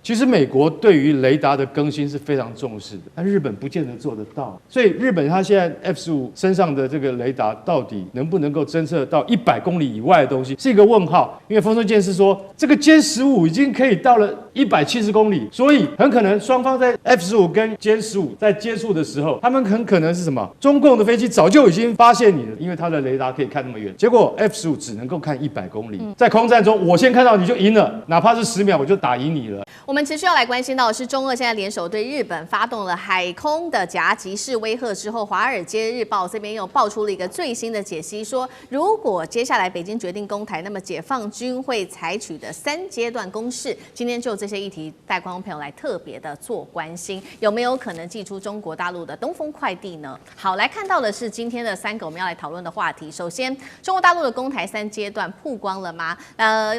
其实美国对于雷达的更新是非常重视的，但日本不见得做得到。所以日本它现在 F-15身上的这个雷达到底能不能够侦测到100公里以外的东西，是一个问号。因为丰臣健是说，这个歼15已经可以到了170公里，所以很可能双方在 F-15跟歼15在接触的时候，他们很可能是什么？中共的飞机早就已经发现你了，因为它的雷达可以看那么远。结果 F-15只能够看100公里，在空战中我先看到你就赢了，哪怕是10秒我就打赢你了。我们持续要来关心到的是，中俄现在联手对日本发动了海空的夹击式威吓之后，《华尔街日报》这边又爆出了一个最新的解析，说如果接下来北京决定攻台，那么解放军会采取的3阶段攻势。今天就这些议题带观众朋友来特别的做关心，有没有可能寄出中国大陆的东风快递呢？好，来看到的是今天的3个我们要来讨论的话题。首先，中国大陆的攻台3阶段曝光了吗？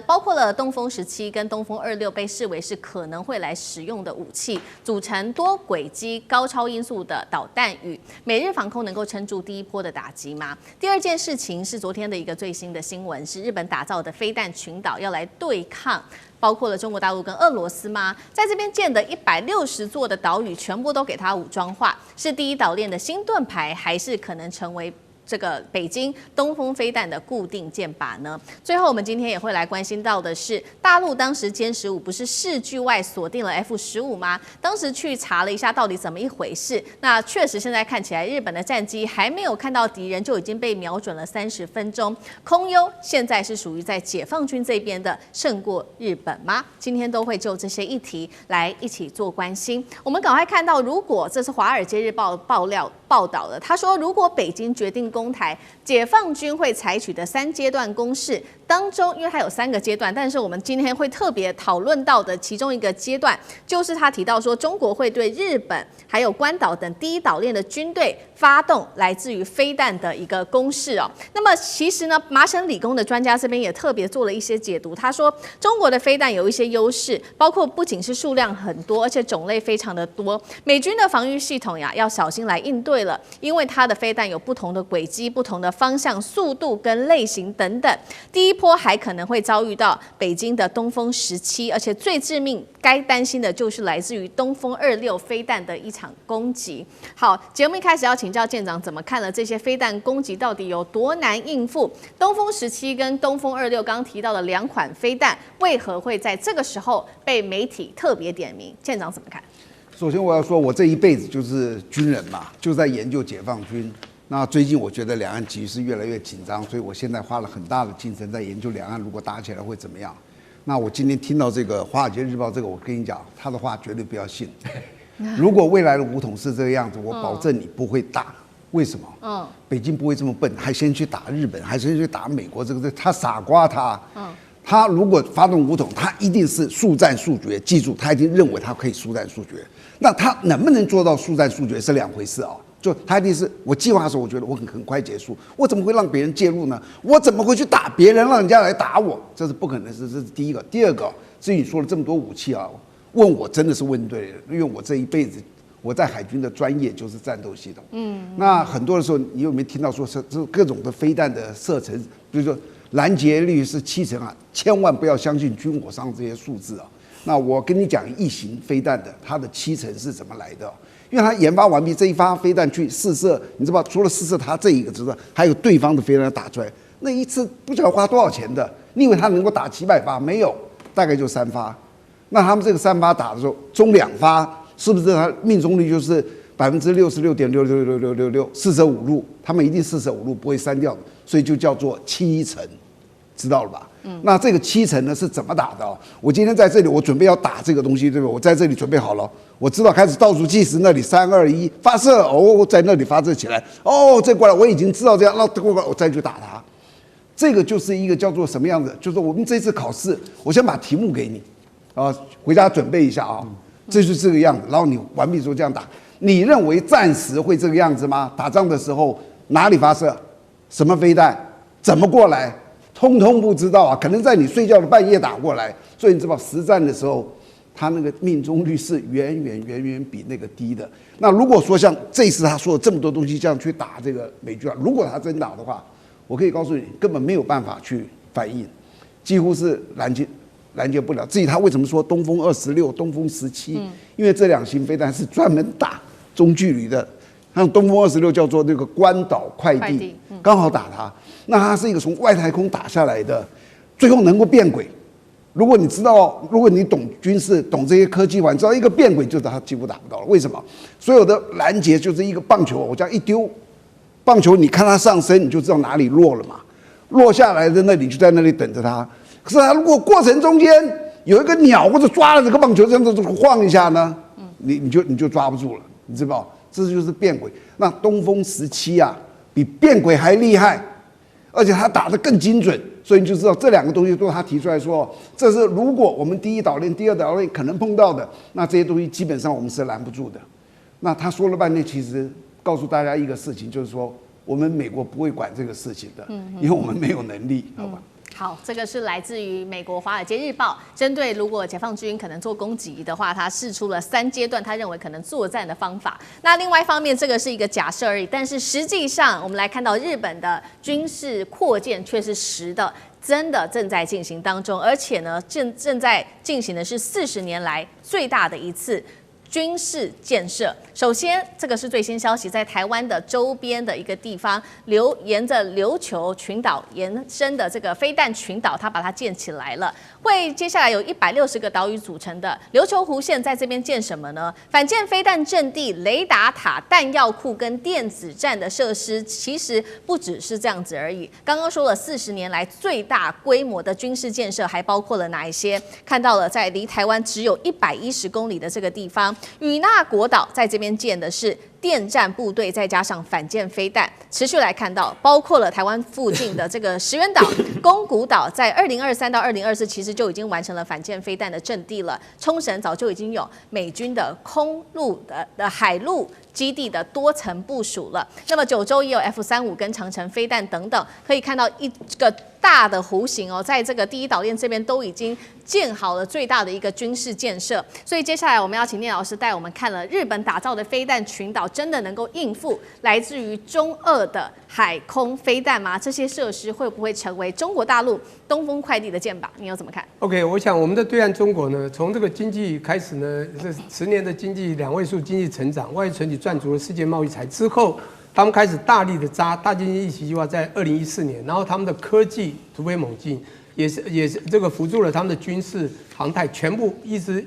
包括了东风17跟东风26被视为是可能会来使用的武器，组成多轨机高超音速的导弹羽，美日防空能够撑住第一波的打击吗？第二件事情是昨天的一个最新的新闻，是日本打造的飞弹群岛要来对抗包括了中国大陆跟俄罗斯吗？在这边建的160座的岛屿全部都给它武装化，是第一岛链的新盾牌，还是可能成为这个北京东风飞弹的固定箭靶呢？最后，我们今天也会来关心到的是，大陆当时歼15不是视距外锁定了 F-15吗？当时去查了一下，到底怎么一回事？那确实现在看起来，日本的战机还没有看到敌人，就已经被瞄准了30分钟。空优现在是属于在解放军这边的胜过日本吗？今天都会就这些议题来一起做关心。我们赶快看到，如果这是《华尔街日报》报道的，他说，如果北京决定攻台，解放军会采取的3阶段攻势当中，因为它有3个阶段，但是我们今天会特别讨论到的其中一个阶段，就是他提到说，中国会对日本还有关岛等第一岛链的军队发动来自于飞弹的一个攻势哦。那么其实呢，麻省理工的专家这边也特别做了一些解读，他说中国的飞弹有一些优势，包括不仅是数量很多，而且种类非常的多。美军的防御系统呀，要小心来应对了，因为它的飞弹有不同的轨迹、不同的方向、速度跟类型等等。第一波还可能会遭遇到北京的东风17，而且最致命、该担心的就是来自于东风26飞弹的一场攻击。好，节目一开始要请教舰长怎么看了这些飞弹攻击到底有多难应付？东风17跟东风26刚刚提到的2款飞弹，为何会在这个时候被媒体特别点名？舰长怎么看？首先我要说，我这一辈子就是军人嘛，就在研究解放军。那最近我觉得两岸局势越来越紧张，所以我现在花了很大的精神在研究两岸如果打起来会怎么样。那我今天听到这个《华尔街日报》这个，我跟你讲，他的话绝对不要信。如果未来的武统是这个样子，我保证你不会打。为什么？北京不会这么笨，还先去打日本，还先去打美国，这个他傻瓜他。他如果发动武统，他一定是速战速决。记住，他一定认为他可以速战速决。那他能不能做到速战速决是两回事啊。就他一定是我计划的时候，我觉得我很快结束，我怎么会让别人介入呢？我怎么会去打别人，让人家来打我？这是不可能的事，这是第一个。第二个，至于你说了这么多武器啊，问我真的是问对了，因为我这一辈子我在海军的专业就是战斗系统。那很多的时候，你有没有听到说这各种的飞弹的射程，比如说拦截率是70%啊，千万不要相信军火商这些数字啊。那我跟你讲，异型飞弹的它的70%是怎么来的？因为它研发完毕，这一发飞弹去试射，你知道吧？除了试射它这一个之外，还有对方的飞弹打出来，那一次不晓得花多少钱的。你以为它能够打700发？没有，大概就3发。那他们这个3发打的时候，中2发，是不是它命中率就是66.6666666，四舍五入，他们一定四舍五入不会删掉的，所以就叫做7成，知道了吧？那这个7成呢是怎么打的？我今天在这里，我准备要打这个东西，对不对？我在这里准备好了，我知道开始倒数计时，那里3、2、1发射，哦，在那里发射起来，哦，再过来，我已经知道这样，那过来我再去打它。这个就是一个叫做什么样的？就是我们这次考试，我先把题目给你，啊，回家准备一下啊，这就是这个样子。然后你完毕之后这样打，你认为暂时会这个样子吗？打仗的时候哪里发射，什么飞弹，怎么过来？通通不知道啊，可能在你睡觉的半夜打过来，所以你知道实战的时候，他那个命中率是远远比那个低的。那如果说像这次他说了这么多东西这样去打这个美军啊，如果他真打的话，我可以告诉你根本没有办法去反应，几乎是拦截不了。至于他为什么说东风26、东风17，因为这2型飞弹是专门打中距离的。像东风26叫做那个关岛快递，刚好打它。那它是一个从外太空打下来的，最后能够变轨。如果你知道，如果你懂军事、懂这些科技的话，你知道一个变轨就是它几乎打不到了。为什么？所有的拦截就是一个棒球，我这样一丢，棒球你看它上升，你就知道哪里落了嘛。落下来的那里就在那里等着它。可是它如果过程中间有一个鸟或者抓了这个棒球这样子晃一下呢，你就抓不住了，你知道？这就是变轨。那东风17啊，比变轨还厉害，而且它打得更精准，所以你就知道这2个东西都是他提出来说，这是如果我们第1岛链、第2岛链可能碰到的，那这些东西基本上我们是拦不住的。那他说了半天，其实告诉大家一个事情，就是说我们美国不会管这个事情的，因为我们没有能力，好吧？好，这个是来自于美国《华尔街日报》针对如果解放军可能做攻击的话，他释出了3阶段他认为可能作战的方法。那另外一方面，这个是一个假设而已，但是实际上我们来看到日本的军事扩建却是实的。真的正在进行当中，而且呢，正在进行的是40年来最大的一次军事建设。首先，这个是最新消息，在台湾的周边的一个地方，沿着琉球群岛延伸的这个飞弹群岛，它把它建起来了。接下来有160个岛屿组成的琉球湖线，在这边建什么呢？反舰飞弹阵地、雷达塔、弹药库跟电子战的设施，其实不只是这样子而已。刚刚说了40年来最大规模的军事建设，还包括了哪一些？看到了，在离台湾只有110公里的这个地方，与那国岛在这边建的是电战部队，再加上反舰飞弹。持续来看到，包括了台湾附近的这个石垣岛、宫古岛，在2023到2024其实就已经完成了反舰飞弹的阵地了。冲绳早就已经有美军的空陆的海陆基地的多层部署了。那么九州也有 F-35跟长程飞弹等等，可以看到一个大的弧形哦，在这个第1岛链这边都已经建好了最大的一个军事建设。所以接下来我们要请聂老师带我们看了日本打造的飞弹群岛，真的能够应付来自于中俄的海空飞弹吗？这些设施会不会成为中国大陆东风快递的箭靶？你又怎么看 ？OK， 我想我们的对岸中国呢，从这个经济开始呢，这10年的经济2位数经济成长，外存体赚足了世界贸易财之后，他们开始大力的扎大经济一体计划，在2014年，然后他们的科技突飞猛进，也是这个辅助了他们的军事航太，全部一直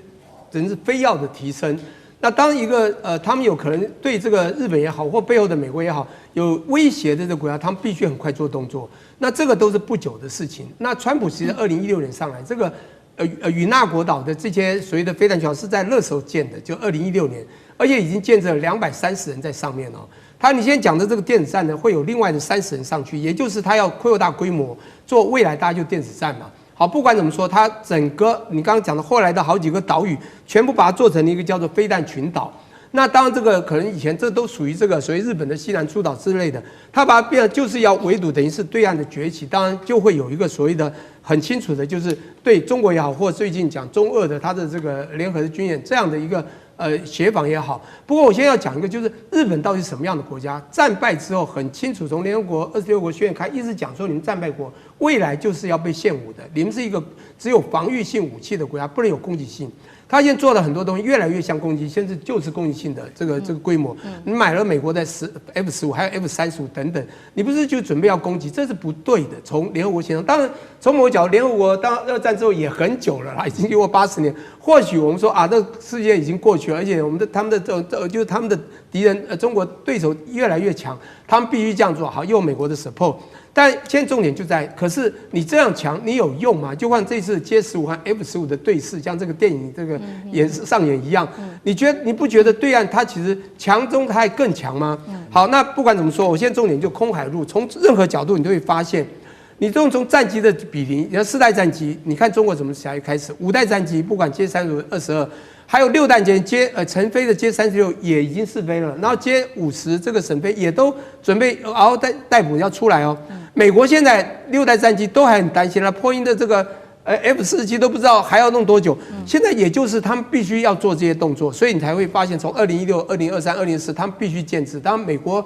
真是飞跃的提升。那当一个他们有可能对这个日本也好，或背后的美国也好有威胁的这个国家，他们必须很快做动作。那这个都是不久的事情。那川普其实2016年上来，这个与那国岛的这些所谓的飞弹群岛是在那时候建的，就2016年，而且已经建设了230人在上面哦。你现在讲的这个电子战呢，会有另外的30人上去，也就是他要扩大规模，做未来大家就电子战嘛。好，不管怎么说，它整个你刚刚讲的后来的好几个岛屿，全部把它做成了一个叫做飞弹群岛。那当然，这个可能以前这都属于这个所谓日本的西南诸岛之类的，它把它变就是要围堵，等于是对岸的崛起。当然就会有一个所谓的很清楚的，就是对中国也好，或最近讲中俄的它的这个联合的军演这样的一个协防也好。不过我现在要讲一个，就是日本到底是什么样的国家？战败之后很清楚，从联合国26国宣言开一直讲说，你们战败国未来就是要被献武的，你们是一个只有防御性武器的国家，不能有攻击性。他现在做了很多东西，越来越像攻击，甚至就是攻击性的这个规模。你买了美国的F-15，还有 F-35等等，你不是就准备要攻击？这是不对的。从联合国协商，当然从某个角度，联合国当2战之后也很久了啦，已经经过80年。或许我们说啊，这世界已经过去了，而且他们的就是他们的敌人中国对手越来越强，他们必须这样做好，又有美国的 support。但现在重点就在，可是你这样强，你有用吗？就像这次歼15和 F-15的对视，像这个电影这个上演一样，你不觉得对岸它其实强中它还更强吗？好，那不管怎么说，我现在重点就空海陆，从任何角度你都会发现，你从战机的比例，你看4代战机，你看中国怎么才开始，5代战机不管歼35、22。还有6代成飞的歼36也已经试飞了，然后歼50这个审飞也都准备嗷逮捕要出来哦。美国现在6代战机都还很担心了，波音的这个F-47都不知道还要弄多久。现在也就是他们必须要做这些动作，所以你才会发现从2016、2023、2024他们必须建制。当然美国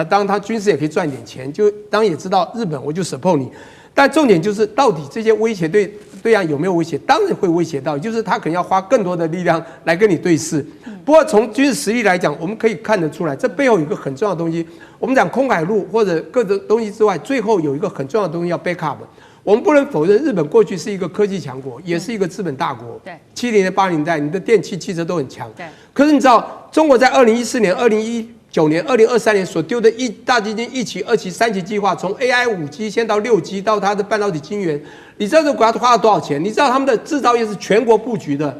当然他军事也可以赚一点钱，就当然也知道日本我就 support 你。但重点就是，到底这些威胁对对岸有没有威胁？当然会威胁到，就是他可能要花更多的力量来跟你对峙。不过从军事实力来讲，我们可以看得出来，这背后有一个很重要的东西。我们讲空海陆或者各种东西之外，最后有一个很重要的东西要 back up。我们不能否认，日本过去是一个科技强国，也是一个资本大国。对，70年代、80年代，你的电器、汽车都很强。对。可是你知道，中国在2014年、2019年、2023年所丢的大基金1期、2期、3期计划，从 AI 5G 先到6G，到它的半导体晶圆，你知道这国家花了多少钱？你知道他们的制造业是全国布局的。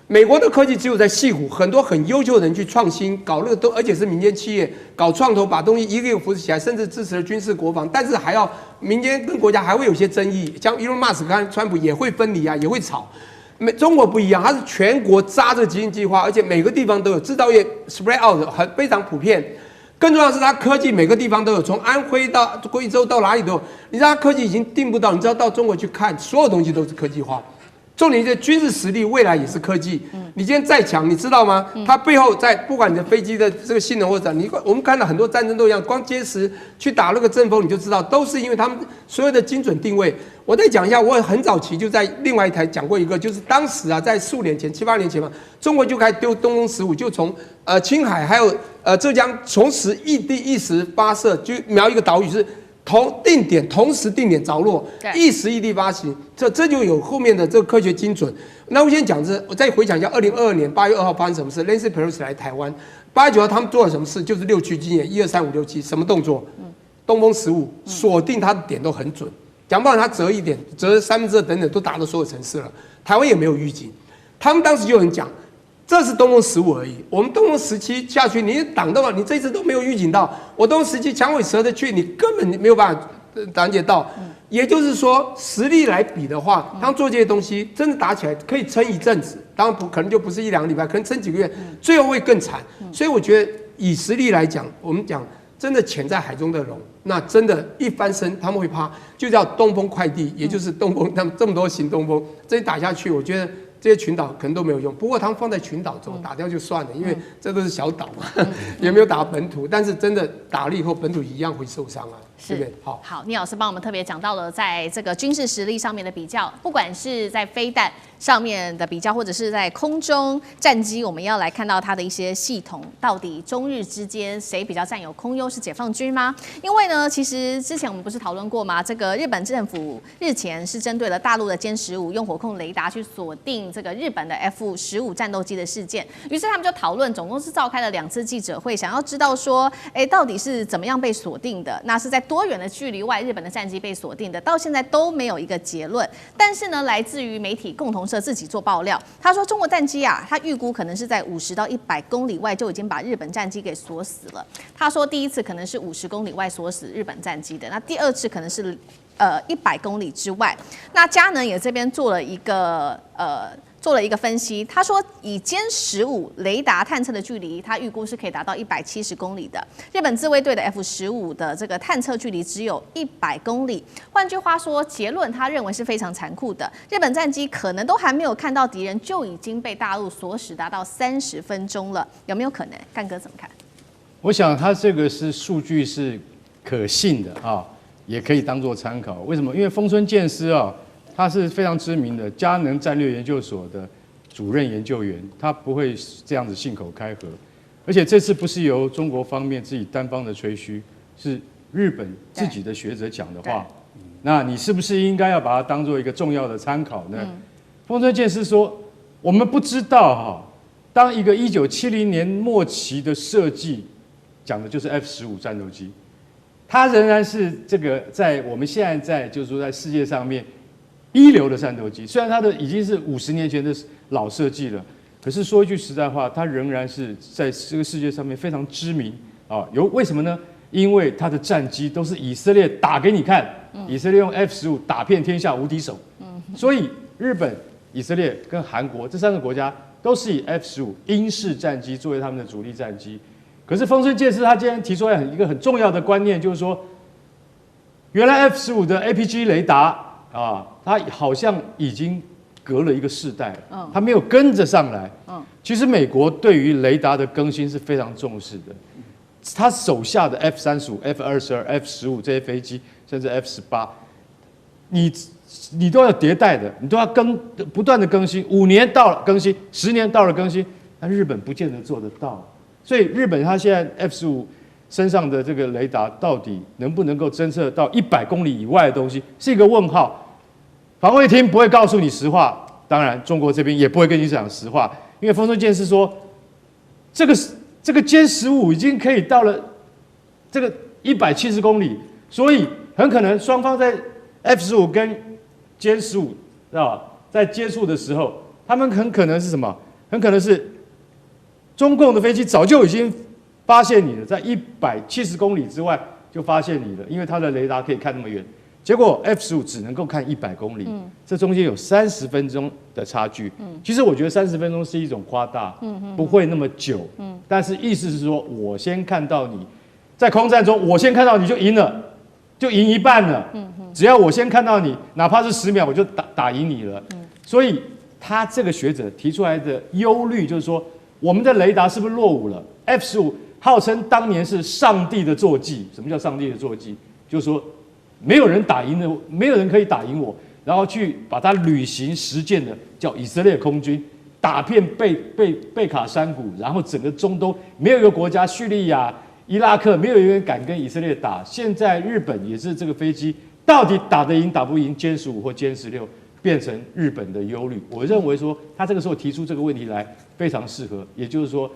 美国的科技只有在矽谷，很多很优秀的人去创新，搞那个都，而且是民间企业搞创投，把东西一个一个扶持起来，甚至支持了军事国防。但是还要民间跟国家还会有些争议，像 Elon Musk 跟川普也会分离啊，也会吵。中国不一样，它是全国扎这基金计划，而且每个地方都有制造业 spread out 非常普遍。更重要的是，它科技每个地方都有，从安徽到贵州到哪里都有。你知道它科技已经定不到，你知道到中国去看，所有东西都是科技化。重点是军事实力，未来也是科技。你今天再强，你知道吗？它背后在不管你的飞机的这个性能或者我们看到很多战争都一样，光歼十去打那个阵风，你就知道都是因为他们所有的精准定位。我再讲一下，我很早期就在另外一台讲过一个，就是当时啊，在4、5年前、7、8年前嘛，中国就开始丢东风15，就从青海还有浙江同时一地一时发射，就瞄一个岛屿是。同时定点着落，一时异地发行，这就有后面的这个科学精准。那我先讲我再回想一下，2022年8月2号发生什么事 ？Nancy Pelosi 来台湾，8月9号他们做了什么事？就是6区经验，1、2、3、5、6、7，什么动作？东风15锁定它的点都很准，讲不好它折1点，折2/3等等都打到所有城市了。台湾也没有预警，他们当时就有人讲。这是东风15而已，我们东风17下去，你挡到了，你这次都没有预警到。我东风17强尾蛇的去，你根本没有办法拦截到。也就是说，实力来比的话，他们做这些东西真的打起来可以撑一阵子，当然可能就不是1、2个礼拜，可能撑几个月，最后会更惨。所以我觉得以实力来讲，我们讲真的潜在海中的龙，那真的一翻身他们会怕，就叫东风快递，也就是东风，他们这么多型东风，这一打下去，我觉得。这些群岛可能都没有用，不过他们放在群岛中打掉就算了，因为这都是小岛嘛，也没有打本土。但是真的打了以后，本土一样会受伤啊，对不对？好，聂老师帮我们特别讲到了在这个军事实力上面的比较，不管是在飞弹上面的比较，或者是在空中战机，我们要来看到它的一些系统，到底中日之间谁比较占有空优？是解放军吗？因为呢，其实之前我们不是讨论过吗？这个日本政府日前是针对了大陆的歼15用火控雷达去锁定这个日本的 F-15战斗机的事件，于是他们就讨论，总共是召开了2次记者会，想要知道说，到底是怎么样被锁定的？那是在多远的距离外日本的战机被锁定的？到现在都没有一个结论。但是呢，来自于媒体共同社自己做爆料，他说中国战机啊，他预估可能是在50到100公里外就已经把日本战机给锁死了。他说第一次可能是50公里外锁死日本战机的，那第2次可能是100公里之外。那佳能也这边做了一个分析，他说以歼15雷达探测的距离，他预估是可以达到170公里的。日本自卫队的 F-15的这个探测距离只有100公里。换句话说，结论他认为是非常残酷的。日本战机可能都还没有看到敌人，就已经被大陆锁死达到30分钟了，有没有可能？干哥怎么看？我想他这个是数据是可信的啊，也可以当做参考。为什么？因为丰村健司啊。他是非常知名的佳能战略研究所的主任研究员，他不会这样子信口开河，而且这次不是由中国方面自己单方的吹嘘，是日本自己的学者讲的话，那你是不是应该要把它当做一个重要的参考呢？丰村健司说，我们不知道哈，当一个1970年末期的设计，讲的就是 F-15战斗机，它仍然是这个在我们现在就是说在世界上面。一流的战斗机，虽然它的已经是50年前的老设计了，可是说一句实在话，它仍然是在这个世界上面非常知名啊。为什么呢？因为它的战机都是以色列打给你看，以色列用 F-15打遍天下无敌手，所以日本、以色列跟韩国这3个国家都是以 F-15英式战机作为他们的主力战机。可是丰村健司他今天提出来一个很重要的观念，就是说，原来 F-15的 APG 雷达。它好像已经隔了一个世代了，它没有跟着上来。其实美国对于雷达的更新是非常重视的，他手下的 F-35、F-22、F-15这些飞机，甚至 F-18，你你都要迭代的，你都要不断的更新，5年到了更新，10年到了更新，但日本不见得做得到。所以日本它现在 F-15身上的这个雷达到底能不能够侦测到100公里以外的东西，是一个问号。防卫厅不会告诉你实话，当然中国这边也不会跟你讲实话，因为丰臣健是说，这个歼15已经可以到了这个170公里，所以很可能双方在 F-15跟歼15，知道吧？在接触的时候，他们很可能是什么？很可能是中共的飞机早就已经发现你了，在170公里之外就发现你了，因为它的雷达可以看那么远。结果 F-15只能够看100公里，这中间有30分钟的差距。其实我觉得30分钟是一种夸大，不会那么久。但是意思是说，我先看到你，在空战中，我先看到你就赢了，就赢一半了。只要我先看到你，哪怕是10秒，我就打赢你了。所以他这个学者提出来的忧虑就是说，我们的雷达是不是落伍了 ？F-15号称当年是上帝的坐骑，什么叫上帝的坐骑？就是说。没有人可以打赢我，然后去把它履行实践的叫以色列空军，打遍贝卡山谷，然后整个中东没有一个国家，叙利亚、伊拉克没有一个人敢跟以色列打。现在日本也是这个飞机到底打得赢打不赢歼15或歼16，变成日本的忧虑。我认为说他这个时候提出这个问题来非常适合，也就是说，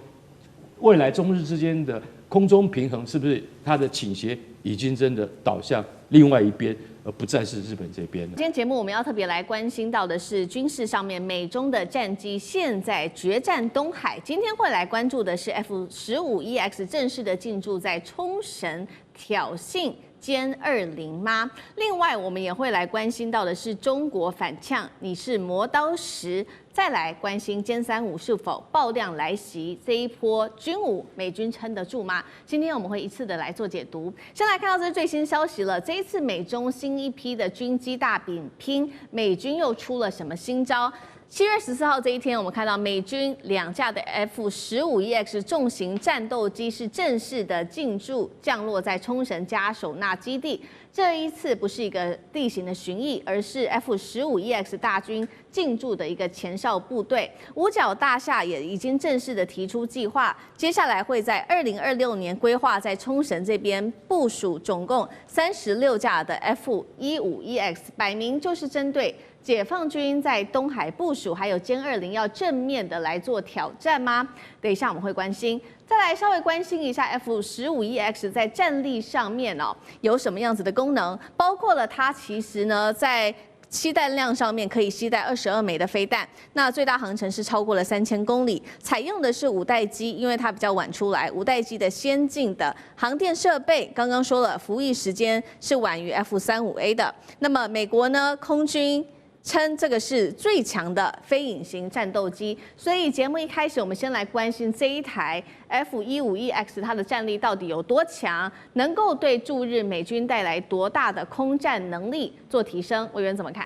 未来中日之间的空中平衡是不是它的倾斜已经真的导向另外一边，而不再是日本这边了。今天节目我们要特别来关心到的是军事上面，美中的战机现在决战东海。今天会来关注的是 F-15EX 正式的进驻在冲绳，挑衅歼20吗？另外，我们也会来关心到的是中国反呛，你是磨刀石。再来关心歼35是否爆量来袭，这一波军武美军撑得住吗？今天我们会一次的来做解读。先来看到这是最新消息了，这一次美中新一批的军机大比拼，美军又出了什么新招？7月14号这一天，我们看到美军2架的 F-15EX 重型战斗机是正式的进驻降落在冲绳加手纳基地。这一次不是一个例行的巡弋，而是 F-15EX 大军进驻的一个前哨部队。五角大厦也已经正式的提出计划，接下来会在2026年规划在冲绳这边部署总共36架的 F-15EX， 摆明就是针对解放军在东海部署，还有歼20要正面的来做挑战吗？等一下我们会关心。再来稍微关心一下 F-15EX 在战力上面有什么样子的功能，包括了它其实呢在携带量上面可以携带22枚的飞弹，那最大航程是超过了3000公里，采用的是5代机，因为它比较晚出来，5代机的先进的航电设备，刚刚说了服役时间是晚于 F-35A 的。那么美国呢空军称这个是最强的非隐形战斗机，所以节目一开始，我们先来关心这一台 F-15EX 它的战力到底有多强，能够对驻日美军带来多大的空战能力做提升？委员怎么看？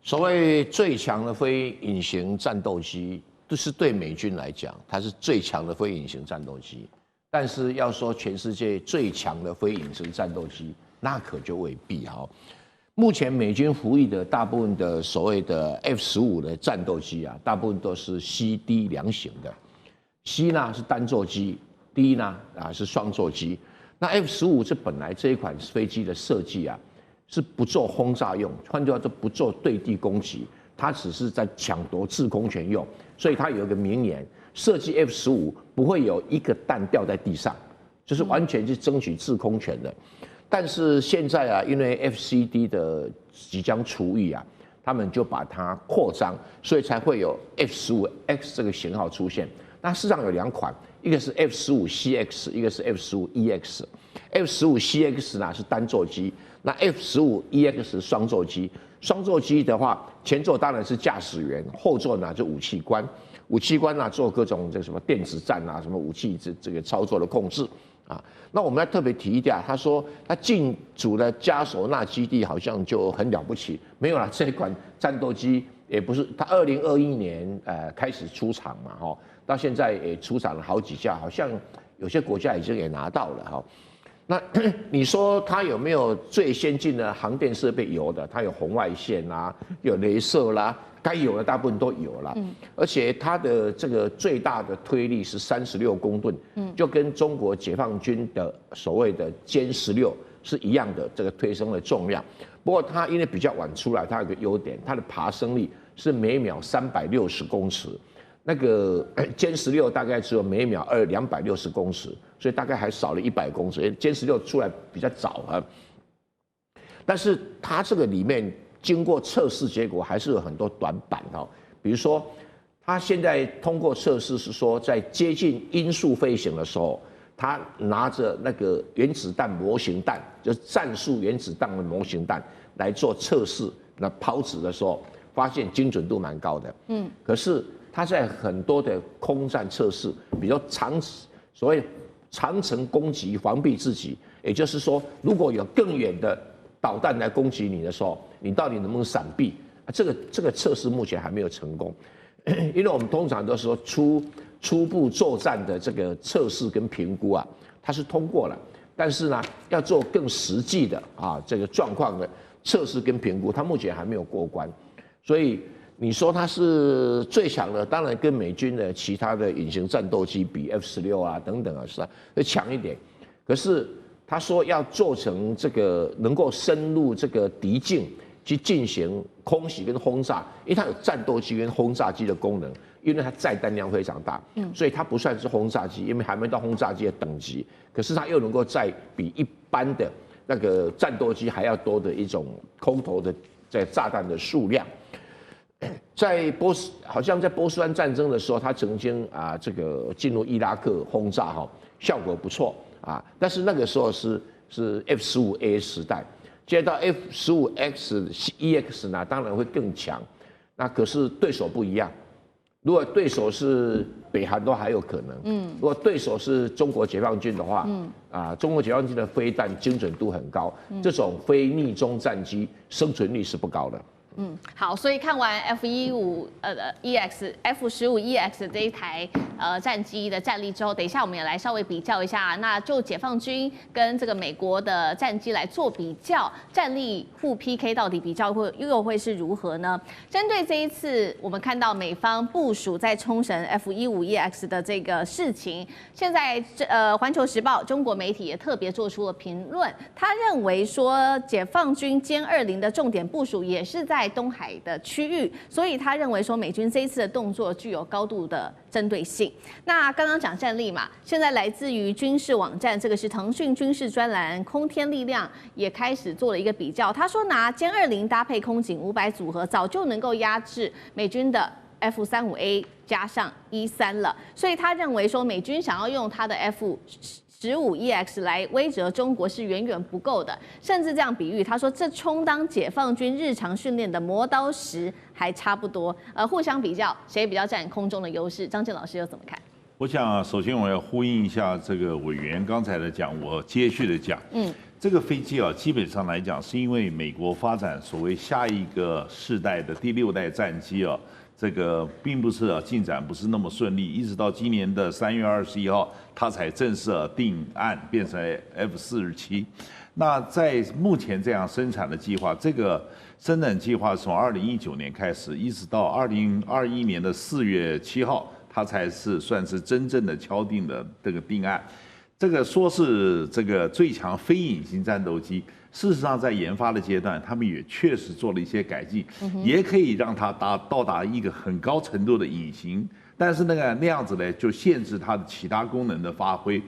所谓最强的非隐形战斗机，就是对美军来讲，它是最强的非隐形战斗机。但是要说全世界最强的非隐形战斗机，那可就未必哈。目前美军服役的大部分的所谓的 F-15的战斗机啊，大部分都是 C、D 两型的。C 呢是单座机 ，D 呢是双座机。那 F-15这本来这一款飞机的设计啊，是不做轰炸用，换句话说不做对地攻击，它只是在抢夺制空权用。所以它有一个名言：设计 F-15不会有一个弹掉在地上，就是完全是争取制空权的。但是现在啊，因为 FCD 的即将除役啊，他们就把它扩张，所以才会有 F-15X 这个型号出现。那事实上有2款，一个是 F-15CX， 一个是 F-15EX。F-15CX 呢是单座机，那 F-15EX 是双座机。双座机的话，前座当然是驾驶员，后座呢就武器官。武器官呢做各种这个什么电子战啊，什么武器这个操作的控制。那我们要特别提一下，他说他进驻的加索纳基地好像就很了不起，没有啦，这一款战斗机也不是，他2021年开始出厂嘛，到现在也出厂了好几架，好像有些国家已经也拿到了哈。那你说它有没有最先进的航电设备？有的，它有红外线啦，有雷射啦，该有的大部分都有了。而且它的这个最大的推力是36公吨，就跟中国解放军的所谓的歼16是一样的这个推升的重量。不过它因为比较晚出来，它有个优点，它的爬升力是每秒360公尺。那个歼16大概只有每秒260公尺，所以大概还少了100公尺。歼16出来比较早啊，但是它这个里面经过测试结果还是有很多短板哦。比如说，它现在通过测试是说，在接近音速飞行的时候，它拿着那个原子弹模型弹，就是战术原子弹的模型弹来做测试，那抛掷的时候发现精准度蛮高的。可是它在很多的空战测试，比如所谓长程攻击防避自己，也就是说，如果有更远的导弹来攻击你的时候，你到底能不能闪避？这个测试目前还没有成功，因为我们通常都说初步作战的这个测试跟评估啊，它是通过了，但是呢，要做更实际的这个状况的测试跟评估，它目前还没有过关，所以。你说它是最强的，当然跟美军的其他的隐形战斗机比 F-16啊等等啊是会强一点。可是他说要做成这个能够深入这个敌境去进行空袭跟轰炸，因为它有战斗机跟轰炸机的功能，因为它载弹量非常大，所以它不算是轰炸机，因为还没到轰炸机的等级。可是它又能够载比一般的那个战斗机还要多的一种空投的在炸弹的数量。好像在波斯湾战争的时候，他曾经这个进入伊拉克轰炸效果不错但是那个时候是 F-15A 时代，接到 F-15X、EX 呢，当然会更强。那可是对手不一样，如果对手是北韩都还有可能，如果对手是中国解放军的话，中国解放军的飞弹精准度很高，这种非逆中战机生存率是不高的。好，所以看完 F-15EX 这一台战机的战力之后，等一下我们也来稍微比较一下，那就解放军跟这个美国的战机来做比较，战力互 PK 到底比较又会是如何呢？针对这一次我们看到美方部署在冲绳 F-15EX 的这个事情，现在环球时报中国媒体也特别做出了评论，他认为说解放军歼20的重点部署也是在东海的区域，所以他认为说美军这一次的动作具有高度的针对性。那刚刚讲战力嘛，现在来自于军事网站，这个是腾讯军事专栏空天力量也开始做了一个比较。他说拿歼20搭配空警500组合，早就能够压制美军的 F-35A 加上E3了，所以他认为说美军想要用他的 F-15EX 来威慑中国是远远不够的，甚至这样比喻，他说这充当解放军日常训练的磨刀石还差不多。互相比较，谁比较占空中的优势？张健老师又怎么看？我想，首先我要呼应一下这个委员刚才的讲，我接续的讲，这个飞机基本上来讲，是因为美国发展所谓下一个世代的第6代战机这个并不是进展不是那么顺利，一直到今年的3月21号，它才正式定案变成 F-47。那在目前这样生产的计划，这个生产计划从2019年开始，一直到2021年的4月7号，它才是算是真正的敲定的这个定案。这个说是这个最强非隐形战斗机，事实上在研发的阶段，他们也确实做了一些改进，也可以让它到达一个很高程度的隐形，但是那样子呢，就限制它的其他功能的发挥。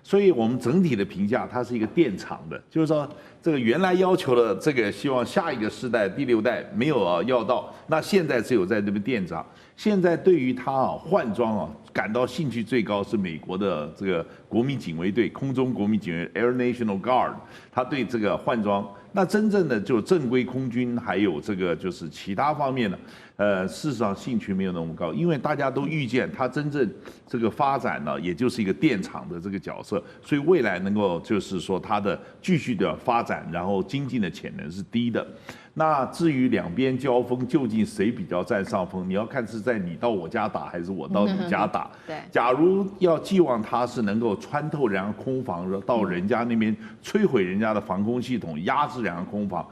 所以我们整体的评价，它是一个电厂的，就是说这个原来要求的这个希望下一个世代第6代没有要到，那现在只有在这边电厂。现在对于它换装感到兴趣最高是美国的这个国民警卫队，空中国民警卫 Air National Guard， 他对这个换装，那真正的就正规空军还有这个就是其他方面的，事实上兴趣没有那么高，因为大家都预见它真正这个发展呢，也就是一个电厂的这个角色。色，所以未来能够就是说它的继续的发展，然后经济的潜能是低的。那至于两边交锋，究竟谁比较占上风？你要看是在你到我家打，还是我到你家打。对，假如要寄望它是能够穿透人家空防，到人家那边摧毁人家的防空系统，压制人家空防。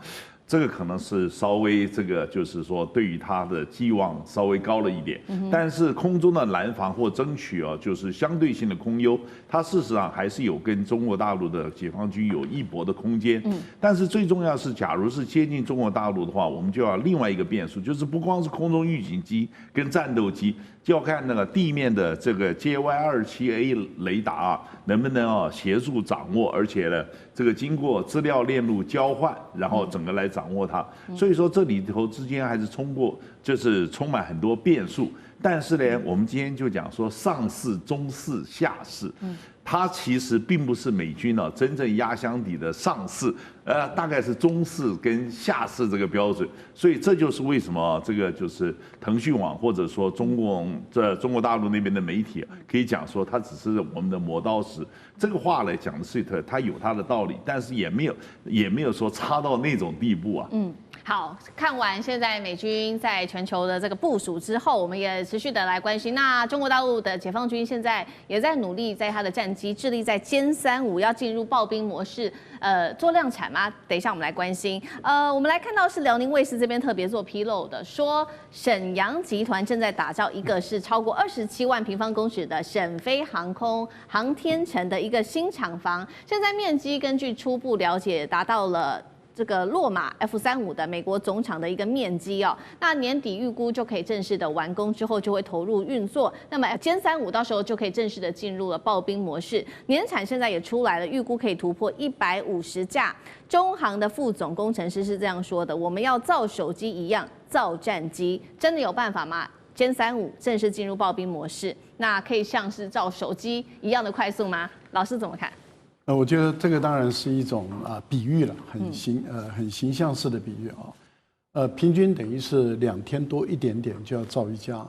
这个可能是稍微这个就是说对于它的寄望稍微高了一点，但是空中的拦防或争取就是相对性的空优，它事实上还是有跟中国大陆的解放军有一搏的空间。但是最重要是，假如是接近中国大陆的话，我们就要另外一个变数，就是不光是空中预警机跟战斗机，就要看那个地面的这个 JY-27A 雷达能不能协助掌握，而且呢，这个经过资料链路交换，然后整个来掌握它。所以说这里头之间还是就是充满很多变数。但是呢，我们今天就讲说上士、中士、下士，它其实并不是美军真正压箱底的上士，大概是中士跟下士这个标准。所以这就是为什么这个就是腾讯网或者说中国大陆那边的媒体可以讲说它只是我们的磨刀石。这个话来讲的是它有它的道理，但是也没有说差到那种地步啊。好，看完现在美军在全球的这个部署之后，我们也持续的来关心。那中国大陆的解放军现在也在努力，在他的战机致力在歼35要进入暴兵模式，做量产吗？等一下我们来关心。我们来看到是辽宁卫视这边特别做披露的，说沈阳集团正在打造一个是超过27万平方公尺的沈飞航空航天城的一个新厂房，现在面积根据初步了解达到了这个洛马 F35的美国总厂的一个面积哦，那年底预估就可以正式的完工，之后就会投入运作。那么歼35到时候就可以正式的进入了暴兵模式，年产现在也出来了，预估可以突破150架。中航的副总工程师是这样说的：我们要造手机一样造战机，真的有办法吗？歼35正式进入暴兵模式，那可以像是造手机一样的快速吗？老师怎么看？我觉得这个当然是一种比喻了，很形象式的比喻啊。平均等于是2天多一点点就要造一架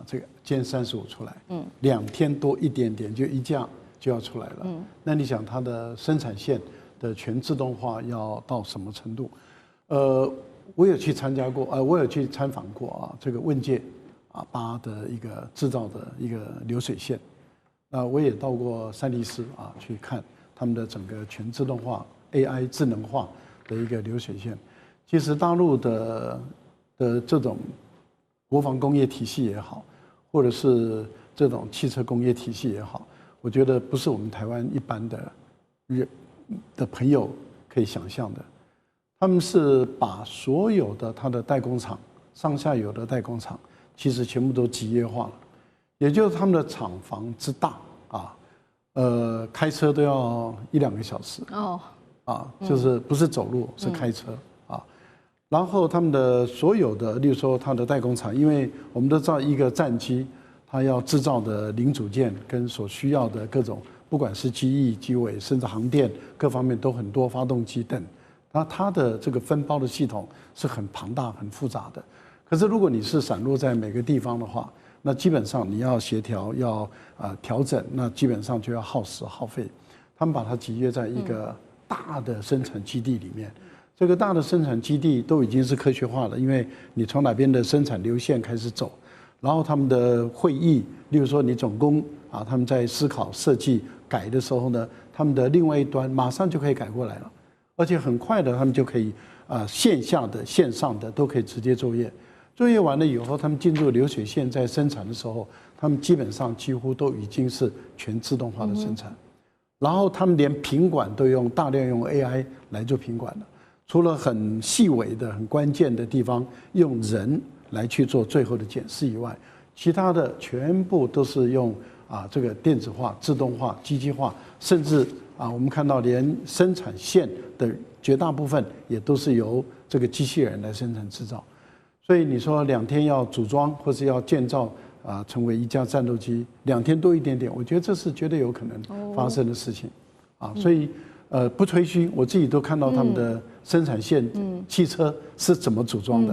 这个歼35出来，2天多一点点就一架就要出来了。那你想它的生产线的全自动化要到什么程度？我有去参加过，我有去参访过这个问界8的一个制造的一个流水线，我也到过三立寺去看他们的整个全自动化 AI 智能化的一个流水线。其实大陆的这种国防工业体系也好，或者是这种汽车工业体系也好，我觉得不是我们台湾一般的朋友可以想象的。他们是把所有的它的代工厂，上下游的代工厂，其实全部都集约化了，也就是他们的厂房之大开车都要1-2个小时就是不是走路，是开车然后他们的所有的，例如说它的代工厂，因为我们都知道一个战机，它要制造的零组件跟所需要的各种，不管是机翼、机尾，甚至航电各方面都很多，发动机等，它的这个分包的系统是很庞大、很复杂的。可是如果你是散落在每个地方的话，那基本上你要协调，要调整，那基本上就要耗时耗费。他们把它集约在一个大的生产基地里面，这个大的生产基地都已经是科学化了，因为你从哪边的生产流线开始走，然后他们的会议，例如说你总工他们在思考设计改的时候呢，他们的另外一端马上就可以改过来了，而且很快的他们就可以线下的、线上的都可以直接作业。作业完了以后，他们进入流水线在生产的时候，他们基本上几乎都已经是全自动化的生产，然后他们连品管都大量用 AI 来做品管了，除了很细微的、很关键的地方用人来去做最后的检视以外，其他的全部都是用这个电子化、自动化、机器化，甚至我们看到连生产线的绝大部分也都是由这个机器人来生产制造。所以你说2天要组装或是要建造成为一架战斗机，2天多一点点，我觉得这是绝对有可能发生的事情所以不吹嘘，我自己都看到他们的生产线汽车是怎么组装的，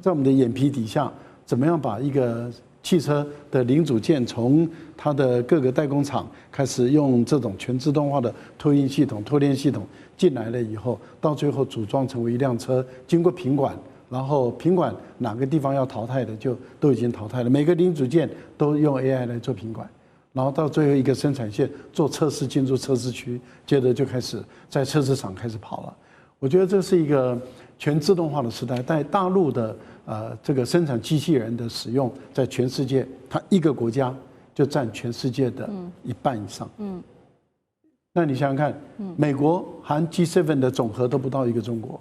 在我们的眼皮底下，怎么样把一个汽车的零组件从它的各个代工厂开始用这种全自动化的托运系统、拖链系统进来了以后，到最后组装成为一辆车，经过品管，然后品管哪个地方要淘汰的就都已经淘汰了，每个零组件都用 AI 来做品管，然后到最后一个生产线做测试，进入测试区，接着就开始在测试场开始跑了。我觉得这是一个全自动化的时代，在大陆的这个生产机器人的使用，在全世界，它一个国家就占全世界的1半以上。那你想想看，美国含 G7 的总和都不到一个中国。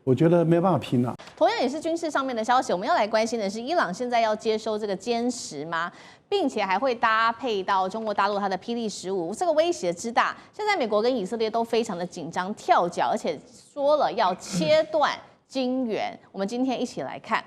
我觉得没办法拼了。同样也是军事上面的消息，我们要来关心的是，伊朗现在要接收这个歼10吗？并且还会搭配到中国大陆它的霹雳15，这个威胁之大，现在美国跟以色列都非常的紧张跳脚，而且说了要切断晶圆。我们今天一起来看，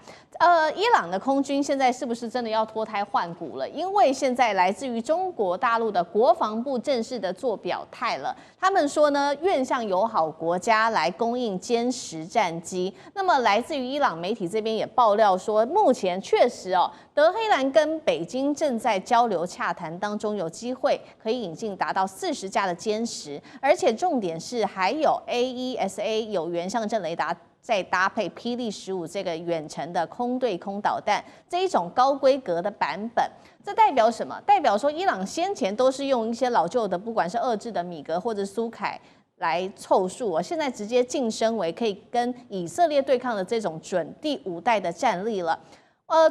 伊朗的空军现在是不是真的要脱胎换骨了？因为现在来自于中国大陆的国防部正式的做表态了，他们说呢，愿向友好国家来供应歼10战机。那么来自于伊朗媒体这边也爆料说，目前确实德黑兰跟北京正在交流洽谈当中，有机会可以引进达到40架的歼10，而且重点是还有 AESA 有源相阵雷达。再搭配霹雳15这个远程的空对空导弹这一种高规格的版本，这代表什么？代表说伊朗先前都是用一些老旧的，不管是俄制的米格或者苏凯来凑数，现在直接晋升为可以跟以色列对抗的这种准第5代的战力了。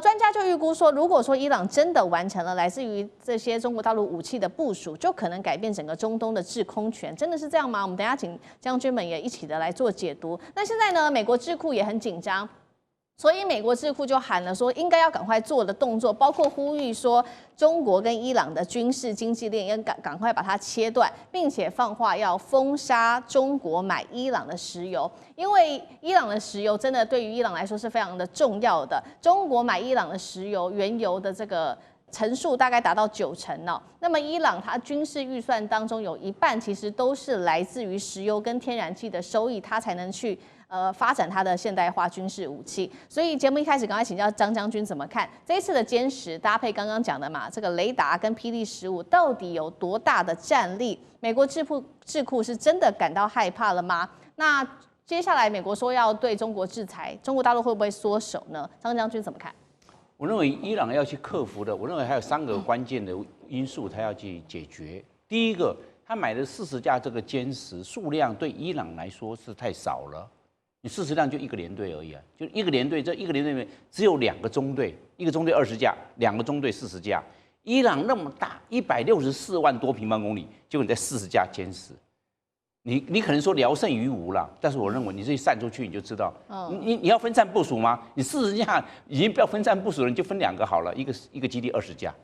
专家就预估说，如果说伊朗真的完成了来自于这些中国大陆武器的部署，就可能改变整个中东的制空权，真的是这样吗？我们等一下请将军们也一起的来做解读。那现在呢，美国智库也很紧张。所以美国智库就喊了说，应该要赶快做的动作，包括呼吁说，中国跟伊朗的军事经济链要赶快把它切断，并且放话要封杀中国买伊朗的石油，因为伊朗的石油真的对于伊朗来说是非常的重要的。中国买伊朗的石油、原油的这个成数大概达到90%哦。那么伊朗它军事预算当中有1半其实都是来自于石油跟天然气的收益，它才能去发展它的现代化军事武器。所以节目一开始赶快请教张将军怎么看这一次的歼10搭配刚刚讲的嘛，这个雷达跟霹雳15到底有多大的战力？美国智库是真的感到害怕了吗？那接下来美国说要对中国制裁，中国大陆会不会缩手呢？张将军怎么看？我认为伊朗要去克服的，我认为还有3个关键的因素，他要去解决。第一个，他买了40架这个歼10，数量对伊朗来说是太少了。你40辆就1个连队而已啊，就1个连队，这1个连队里面只有2个中队，1个中队20架，2个中队40架。伊朗那么大，164万多平方公里，结果你在40架歼10，你可能说聊胜于无啦，但是我认为你自己散出去你就知道，你要分散部署吗？你40架已经不要分散部署了，你就分2个好了，一个基地20架，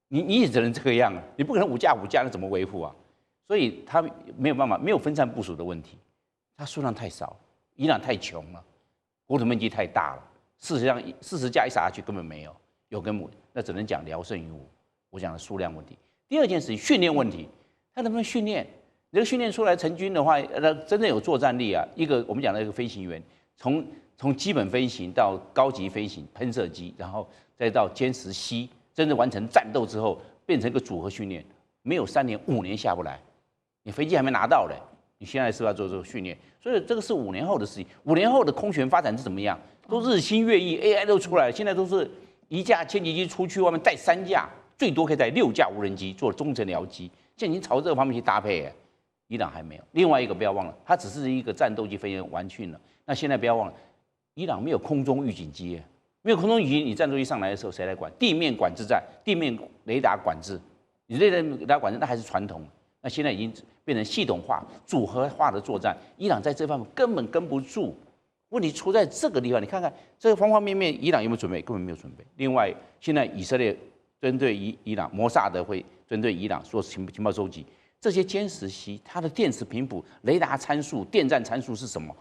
你也只能这个样啊，你不可能5架，那怎么维护啊？所以他没有办法，没有分散部署的问题，它数量太少。伊朗太穷了，国土面积太大了，40架一撒下去根本没有根本，那只能讲聊胜于无。我讲的数量问题。第二件事情，训练问题，他能不能训练？这个训练出来成军的话，真正有作战力啊。一个我们讲的一个飞行员，从基本飞行到高级飞行，喷射机，然后再到歼10C，真正完成战斗之后，变成一个组合训练，没有3年5年下不来，你飞机还没拿到嘞。你现在是要做这个训练，所以这个是5年后的事情。5年后的空权发展是怎么样？都日新月异 ，AI 都出来了。现在都是1架歼击机出去外面带3架，最多可以带6架无人机做中程僚机。现在已经朝这个方面去搭配，伊朗还没有。另外一个不要忘了，它只是一个战斗机飞行完训了。那现在不要忘了，伊朗没有空中预警机，没有空中预警，你战斗机上来的时候谁来管？地面管制站，地面雷达管制，你雷达管制那还是传统。那现在已经变成系统化、组合化的作战，伊朗在这方面根本跟不住。问题出在这个地方，你看看这个方方面面，伊朗有没有准备？根本没有准备。另外，现在以色列针对伊朗，摩萨德会针对伊朗做情报收集，这些歼10C它的电磁频谱、雷达参数、电站参数是什么？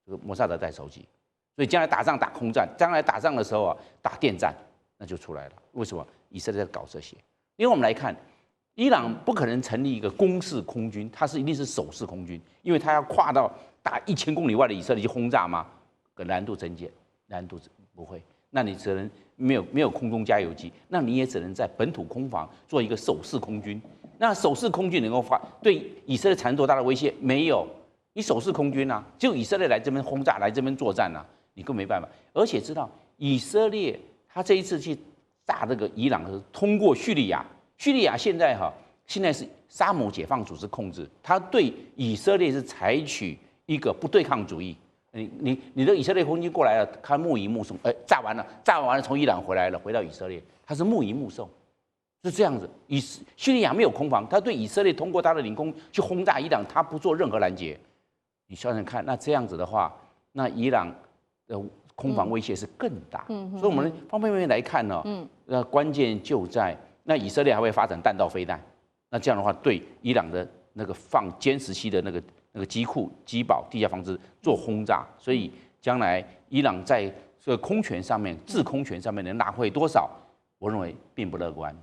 这个摩萨德在收集，所以将来打仗打空战，将来打仗的时候啊，打电站那就出来了。为什么？以色列在搞这些。另外，我们来看。伊朗不可能成立一个攻势空军，它一定是守势空军，因为它要跨到打1000公里外的以色列去轰炸吗？难度增减，难度不会。那你只能没有空中加油机，那你也只能在本土空防做一个守势空军。那守势空军能够对以色列产生多大的威胁？没有，你守势空军啊，只有以色列来这边轰炸，来这边作战啊，你更没办法。而且知道以色列他这一次去炸这个伊朗是通过叙利亚，叙利亚现在是沙姆解放组织控制，他对以色列是采取一个不对抗主义。你的以色列空军过来了，他目移目送，炸完了从伊朗回来了，回到以色列，他是目移目送。是这样子，叙利亚没有空防，他对以色列通过他的领空去轰炸伊朗，他不做任何拦截。你想想看，那这样子的话，那伊朗的空防威胁是更大。所以我们方方面面来看呢，那关键就在那以色列还会发展弹道飞弹，那这样的话对伊朗的那个放歼10系的那个机库、机堡、地下防止做轰炸，所以将来伊朗在这个空权上面、制空权上面能拿回多少？我认为并不乐观。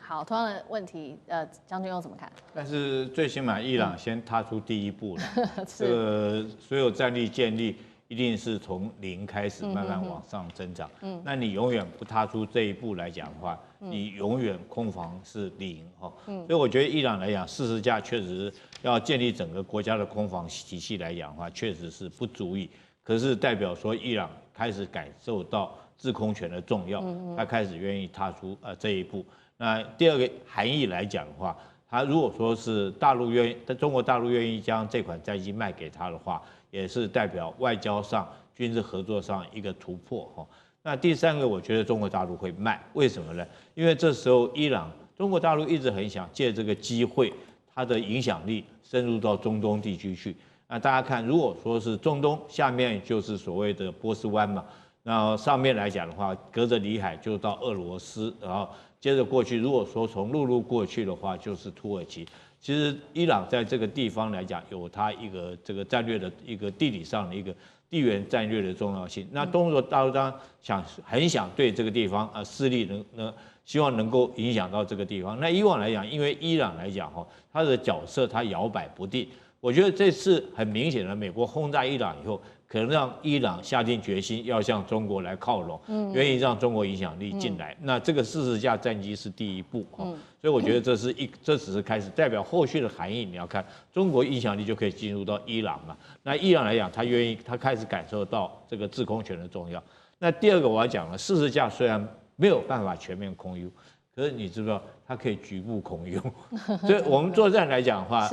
好，同样的问题，将军又怎么看？但是最起码伊朗先踏出第一步了，这个所有战力建立一定是从0开始慢慢往上增长。那你永远不踏出这一步来讲的话，你永远空防是0哈。所以我觉得伊朗来讲，40架确实要建立整个国家的空防体系来讲的话，确实是不足以。可是代表说伊朗开始感受到制空权的重要，他开始愿意踏出这一步。那第二个含义来讲的话，他如果说是中国大陆愿意将这款战机卖给他的话，也是代表外交上、军事合作上一个突破哈。那第三个，我觉得中国大陆会卖，为什么呢？因为这时候中国大陆一直很想借这个机会，它的影响力深入到中东地区去。那大家看，如果说是中东下面就是所谓的波斯湾嘛。那上面来讲的话，隔着里海就到俄罗斯，然后接着过去。如果说从陆路过去的话，就是土耳其。其实伊朗在这个地方来讲，有它一个这个战略的一个地理上的一个地缘战略的重要性。那中国大陆当然很想对这个地方势力希望能够影响到这个地方。那以往来讲，因为伊朗来讲它的角色它摇摆不定。我觉得这次很明显的，美国轰炸伊朗以后，可能让伊朗下定决心要向中国来靠拢，愿意让中国影响力进来。那这个40架战机是第一步所以我觉得这只是开始，代表后续的含义。你要看中国影响力就可以进入到伊朗嘛。那伊朗来讲，他开始感受到这个制空权的重要。那第二个我要讲了，40架虽然没有办法全面空优，可是你知不知道它可以局部空优？所以我们作战来讲的话，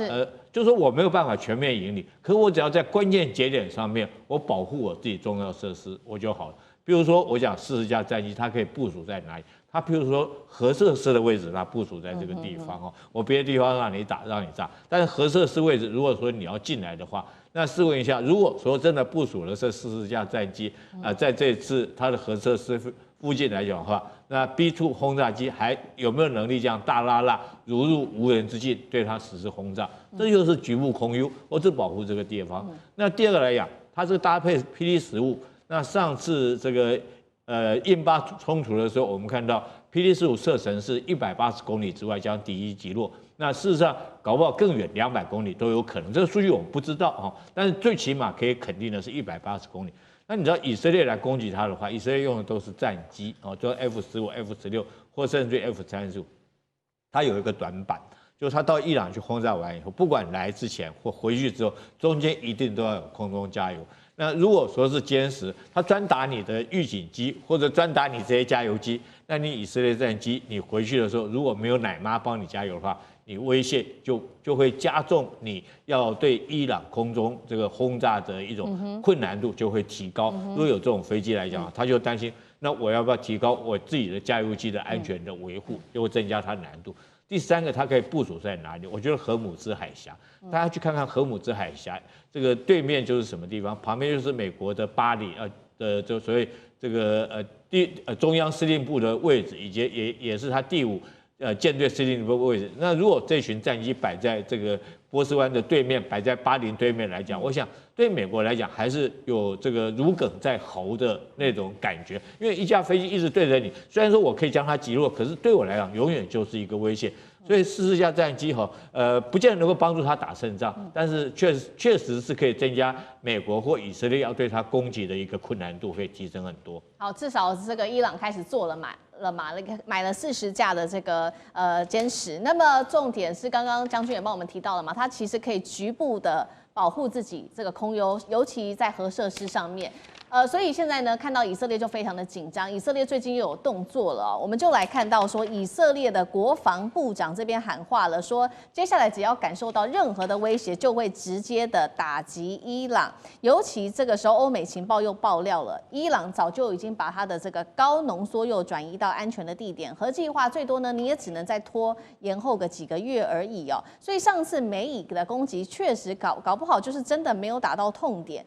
就是说我没有办法全面赢你，可是我只要在关键节点上面，我保护我自己重要设施，我就好了。比如说，我讲40架战机，它可以部署在哪里？它比如说核设施的位置，它部署在这个地方我别的地方让你炸，但是核设施位置，如果说你要进来的话，那试问一下，如果说真的部署了这40架战机在这次它的核设施附近来讲的话，那 B2 轰炸机还有没有能力这样大拉拉如入无人之境对它实施轰炸？这就是局部空优，我只保护这个地方。那第二个来讲，它是搭配霹雳15。那上次这个印巴冲突的时候，我们看到霹雳15射程是180公里之外将敌机击落。那事实上搞不好更远200公里都有可能，这个数据我们不知道但是最起码可以肯定的是180公里。那你知道以色列来攻击它的话，以色列用的都是战机就 F-15、F-16或甚至于 F-35，它有一个短板，就是它到伊朗去轰炸完以后，不管来之前或回去之后，中间一定都要有空中加油。那如果说是歼10，它专打你的预警机或者专打你这些加油机，那你以色列战机你回去的时候，如果没有奶妈帮你加油的话，你威胁就会加重你要对伊朗空中这个轰炸的一种困难度就会提高。如果有这种飞机来讲，他就担心，那我要不要提高我自己的加油机的安全的维护，就会增加它的难度。第三个，它可以部署在哪里？我觉得荷姆兹海峡，大家去看看荷姆兹海峡，这个对面就是什么地方？旁边就是美国的巴黎就所谓这个中央司令部的位置，以及也是它第5舰队司令部的位置。那如果这群战机摆在这个波斯湾的对面，摆在巴林对面来讲，我想对美国来讲还是有这个如鲠在喉的那种感觉，因为一架飞机一直对着你，虽然说我可以将它击落，可是对我来讲永远就是一个威胁。所以40架战机不见得能够帮助他打胜仗，但是确实是可以增加美国或以色列要对他攻击的一个困难度会提升很多。好，至少这个伊朗开始做了买了40架的这个歼十。那么重点是刚刚将军也帮我们提到了嘛，它其实可以局部的保护自己这个空优，尤其在核设施上面。所以现在呢，看到以色列就非常的紧张。以色列最近又有动作了哦，我们就来看到说，以色列的国防部长这边喊话了，说接下来只要感受到任何的威胁，就会直接的打击伊朗。尤其这个时候，欧美情报又爆料了，伊朗早就已经把它的这个高浓缩铀转移到安全的地点，核计划最多呢，你也只能再延后个几个月而已哦。所以上次美以的攻击确实搞不好就是真的没有打到痛点。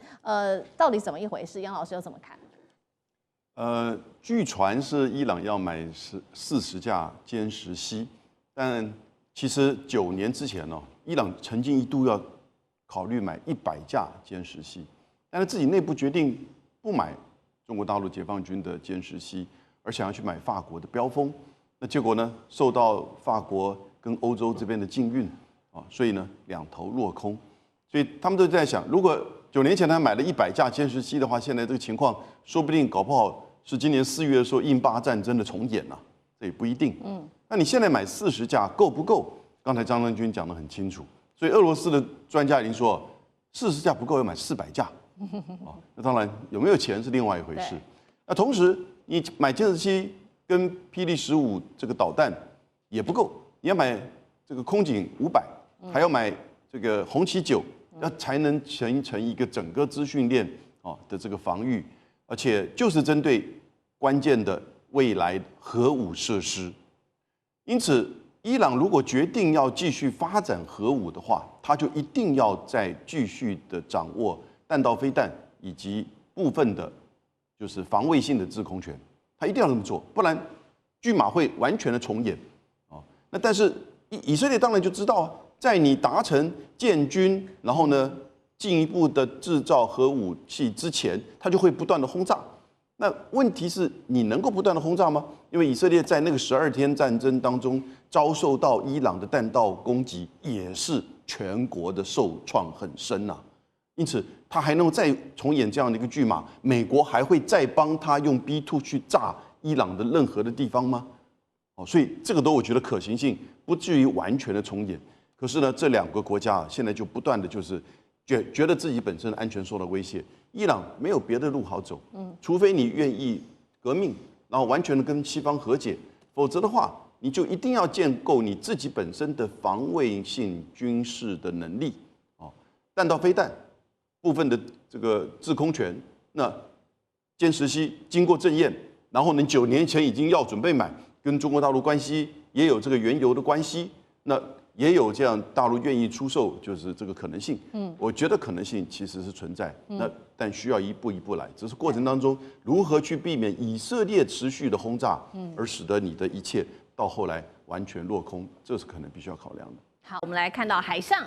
到底怎么一回事？杨老师又怎么看？据传是伊朗要买40架歼十 C， 但其实9年之前呢，伊朗曾经一度要考虑买100架歼十 C， 但是自己内部决定不买中国大陆解放军的歼十 C， 而想要去买法国的标风。那结果呢，受到法国跟欧洲这边的禁运啊，所以呢两头落空。所以他们都在想，如果9年前他买了100架歼十 C 的话，现在这个情况说不定搞不好是今年4月的时候印巴战争的重演了，这也不一定。那你现在买40架够不够？刚才张将军讲得很清楚，所以俄罗斯的专家已经说，40架不够，要买400架。那当然有没有钱是另外一回事。那同时你买歼十 C 跟霹雳15这个导弹也不够，你要买这个空警500，还要买这个红旗9。那才能形成一个整个资讯链的这个防御，而且就是针对关键的未来核武设施。因此，伊朗如果决定要继续发展核武的话，它就一定要再继续的掌握弹道飞弹以及部分的，就是防卫性的制空权，它一定要这么做，不然军马会完全的重演。那但是以色列当然就知道啊。在你达成建军，然后呢进一步的制造核武器之前，它就会不断的轰炸。那问题是你能够不断的轰炸吗？因为以色列在那个12天战争当中遭受到伊朗的弹道攻击，也是全国的受创很深呐。因此，他还能再重演这样的一个剧码，美国还会再帮他用 B2 去炸伊朗的任何的地方吗？所以这个都我觉得可行性不至于完全的重演。可是呢，这2个国家现在就不断的就是觉得自己本身的安全受到威胁。伊朗没有别的路好走，除非你愿意革命，然后完全的跟西方和解，否则的话，你就一定要建构你自己本身的防卫性军事的能力。弹道飞弹部分的这个制空权，那歼十 C 经过政验，然后呢9年前已经要准备买，跟中国大陆关系也有这个原油的关系，那也有这样大陆愿意出售，就是这个可能性。我觉得可能性其实是存在，但需要一步一步来。只是过程当中如何去避免以色列持续的轰炸，而使得你的一切到后来完全落空，这是可能必须要考量的。好，我们来看到海上，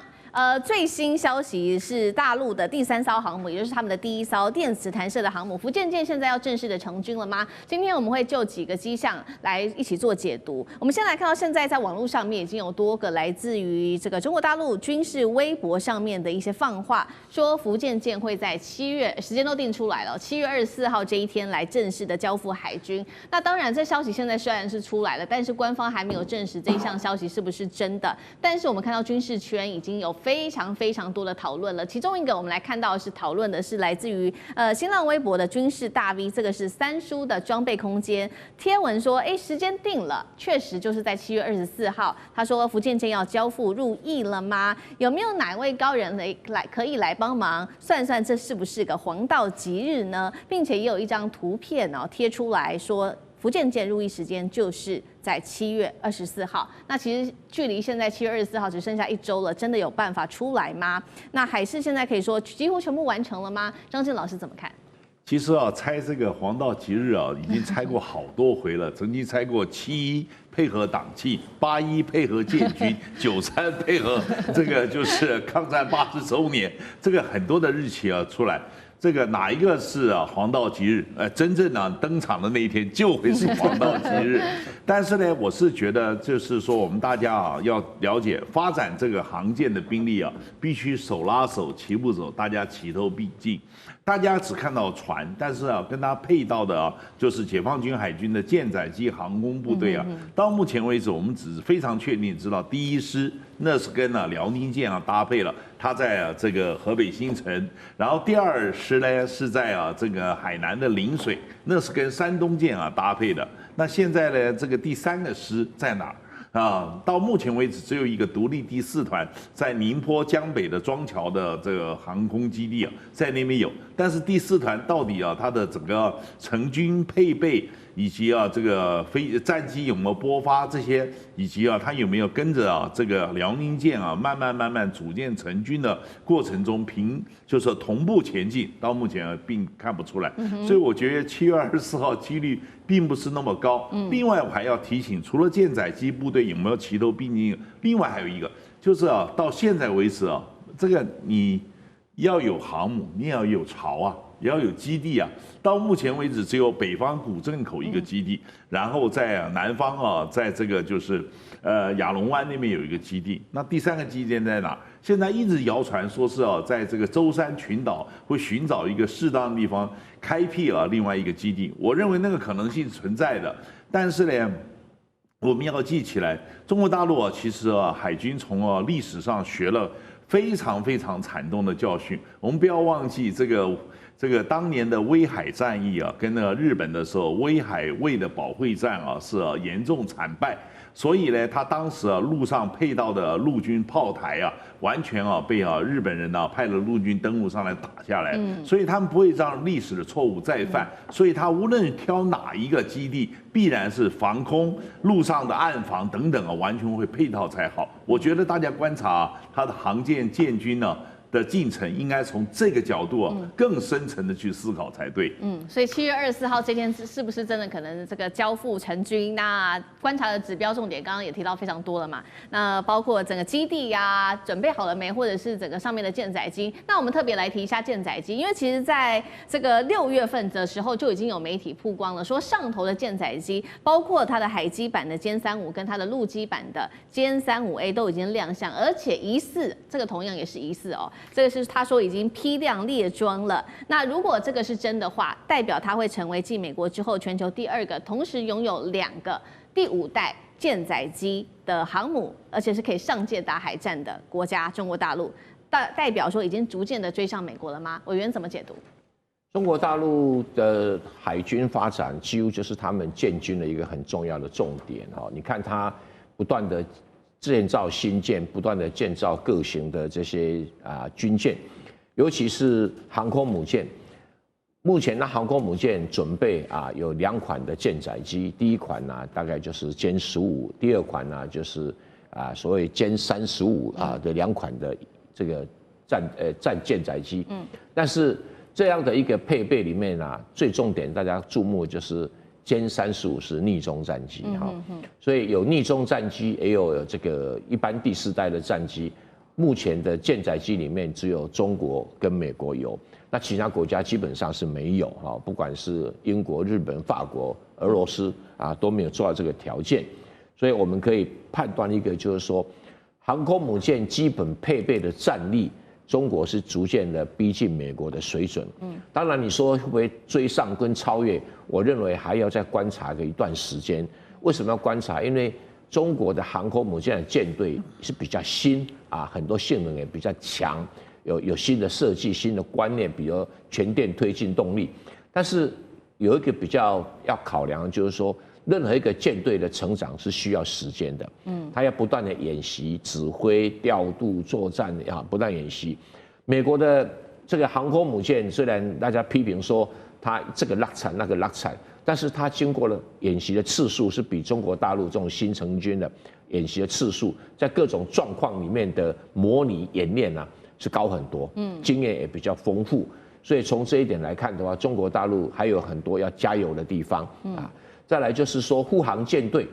最新消息是大陆的第3艘航母，也就是他们的第1艘电磁弹射的航母福建舰，现在要正式的成军了吗？今天我们会就几个迹象来一起做解读。我们先来看到，现在在网络上面已经有多个来自于这个中国大陆军事微博上面的一些放话，说福建舰会在7月，时间都定出来了，7月24号这一天来正式的交付海军。那当然，这消息现在虽然是出来了，但是官方还没有证实这一项消息是不是真的。但是我们看到军事圈已经有非常多的讨论了，其中一个我们来看到是讨论的是来自于新浪微博的军事大 V， 这个是三叔的装备空间贴文说，时间定了，确实就是在7月24号。他说福建舰要交付入役了吗？有没有哪位高人可以来帮忙算算这是不是个黄道吉日呢？并且也有一张图片贴出来说，福建舰入役时间就是在7月24号。那其实距离现在7月24号只剩下1周了，真的有办法出来吗？那海事现在可以说几乎全部完成了吗？张震老师怎么看？其实啊，拆这个黄道吉日啊，已经拆过好多回了。曾经拆过7.1配合党庆，8.1配合建军，9.3配合这个就是抗战80周年，这个很多的日期啊出来。这个哪一个是啊黄道吉日？真正啊登场的那一天就会是黄道吉日。但是呢，我是觉得就是说我们大家啊要了解，发展这个航舰的兵力啊，必须手拉手、齐步走，大家齐头并进。大家只看到船，但是啊，跟它配套的啊，就是解放军海军的舰载机航空部队啊。到目前为止，我们只是非常确定知道第一师那是跟辽宁舰啊搭配了，它在这个河北新城，然后第2师呢是在这个海南的陵水，那是跟山东舰啊搭配的。那现在呢，这个第3个师在哪儿？到目前为止只有一个独立第4团在宁波江北的庄桥的这个航空基地啊，在那边有。但是第4团到底啊，它的整个成军配备以及这个战机有没有拨发这些，以及它有没有跟着这个辽宁舰啊慢慢组建成军的过程中就是同步前进，到目前并看不出来。所以我觉得7月24号几率并不是那么高。另外我还要提醒，除了舰载机部队有没有齐头并进，另外还有一个就是到现在为止这个你要有航母，你也要有巢啊，也要有基地啊。到目前为止，只有北方古镇口一个基地，然后在南方在这个就是亚龙湾那边有一个基地。那第3个基地在哪？现在一直谣传说是在这个舟山群岛会寻找一个适当的地方开辟另外一个基地。我认为那个可能性存在的，但是呢，我们要记起来，中国大陆其实海军从历史上学了非常非常惨痛的教训。我们不要忘记这个当年的威海战役跟日本的时候，威海卫的保卫战是严重惨败。所以呢，他当时陆上配套的陆军炮台完全被日本人派了陆军登陆上来打下来。所以他们不会让历史的错误再犯。所以他无论挑哪一个基地，必然是防空、陆上的暗防等等完全会配套才好。我觉得大家观察他的航舰建军的进程，应该从这个角度更深层的去思考才对。所以7月24号这天是不是真的可能这个交付成军？那观察的指标重点刚刚也提到非常多了嘛。那包括整个基地呀，准备好了没，或者是整个上面的舰载机。那我们特别来提一下舰载机，因为其实在这个6月份的时候就已经有媒体曝光了，说上头的舰载机，包括它的海基版的歼35跟它的陆基版的歼35A 都已经亮相，而且疑似这个同样也是疑似这个是他说已经批量列装了。那如果这个是真的话，代表它会成为继美国之后全球第2个同时拥有2个第5代舰载机的航母，而且是可以上舰打海战的国家——中国大陆。代表说已经逐渐的追上美国了吗？委员怎么解读？中国大陆的海军发展几乎就是他们建军的一个很重要的重点你看它不断的建造新舰，不断的建造各型的这些军舰，尤其是航空母舰。目前呢，航空母舰准备有2款的舰载机，第一款呢大概就是歼15，第2款呢就是所谓歼35的2款的这个战舰载机。但是这样的一个配备里面最重点大家注目就是歼35是逆中战机所以有逆中战机，也有这个一般第4代的战机。目前的舰载机里面只有中国跟美国有，那其他国家基本上是没有不管是英国、日本、法国、俄罗斯都没有做到这个条件。所以我们可以判断一个，就是说航空母舰基本配备的战力，中国是逐渐的逼近美国的水准。当然你说会不会追上跟超越，我认为还要再观察一段时间。为什么要观察？因为中国的航空母舰的舰队是比较新很多性能也比较强，有新的设计、新的观念，比如全电推进动力。但是有一个比较要考量，就是说任何一个舰队的成长是需要时间的，它要不断的演习、指挥、调度、作战不断演习。美国的这个航空母舰虽然大家批评说它这个落产那个落产，但是它经过了演习的次数是比中国大陆这种新成军的演习的次数，在各种状况里面的模拟演练是高很多，经验也比较丰富。所以从这一点来看的话，中国大陆还有很多要加油的地方啊。再来就是说护航舰队。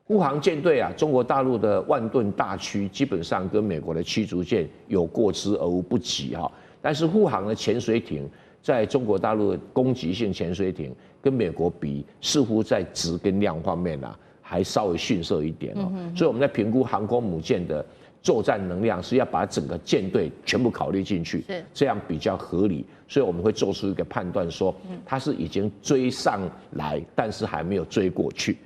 护航舰队啊，中国大陆的万吨大驱基本上跟美国的驱逐舰有过之而无不及哈。但是护航的潜水艇，在中国大陆的攻击性潜水艇跟美国比，似乎在质跟量方面啊，还稍微逊色一点哦。所以我们在评估航空母舰的作战能量，是要把整个舰队全部考虑进去，这样比较合理。所以我们会做出一个判断，说它是已经追上来，但是还没有追过去，